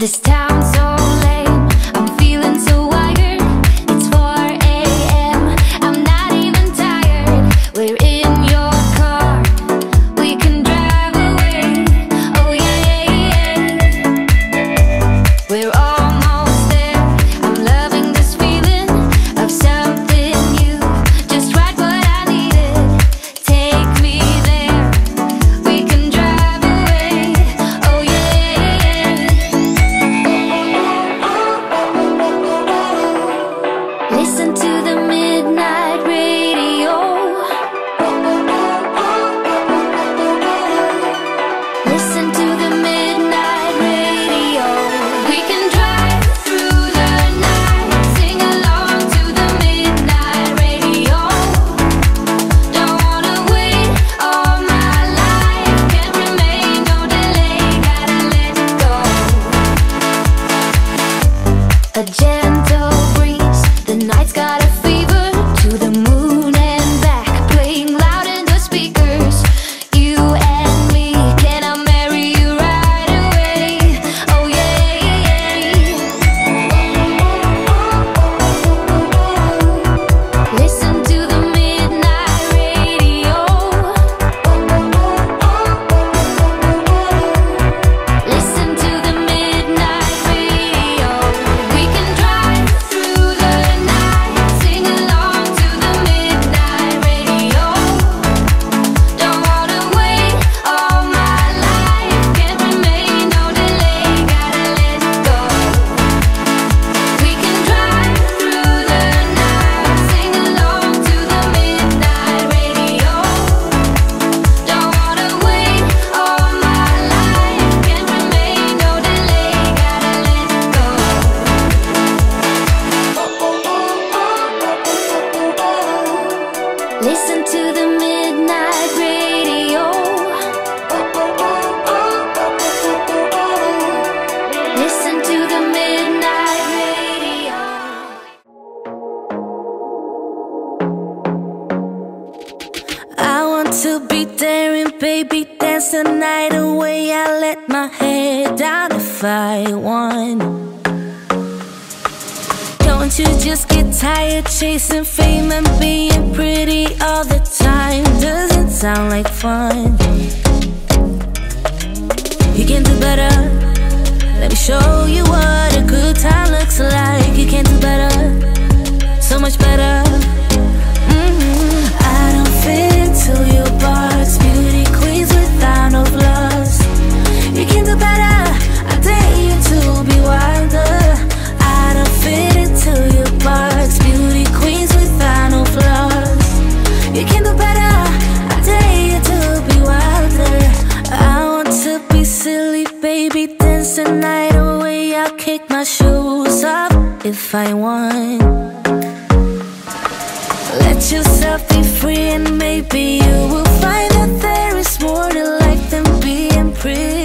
This town's so lame, I'm feeling so wired. It's 4 a.m., I'm not even tired. We're in your car, we can drive away. Oh yeah, we're almost there. I'm loving this feeling of something new. Just right what I needed. Take me there, we can drive away. Oh yeah. Listen to the midnight radio. Listen to the midnight radio. We can drive through the night, sing along to the midnight radio. Don't wanna wait all my life, can't remain, no delay, gotta let go. A gentle breeze, the night's got a fever. To the moon and back, playing loud in the speakers. You and me, can I marry you right away? Oh yeah. Listen to the midnight radio. Listen to the midnight radio. We can drive through the night, sing along to the midnight radio. Don't wanna wait all my life, can't remain, no delay, gotta let go. We can drive through the night, sing along to the midnight radio. Don't wanna wait all my life, can't remain, no delay, gotta let go. Listen to the midnight radio. Listen to the midnight radio. I want to be there and baby dance the night away. I let my head down if I want. Don't you just get tired chasing fame and being pretty all the time? Doesn't sound like fun. You can do better. Let me show you what a good time looks like. You can do better, so much better. I don't fit into your box, beauty queens without no flaws. You can do better, I dare you to be wilder. I don't fit into your box, beauty queens without no flaws. You can do better, I dare you to be wilder. I want to be silly, baby, dance the night away. I'll kick my shoes off if I want. Let yourself be free and maybe you will find that there is more to life than being pretty.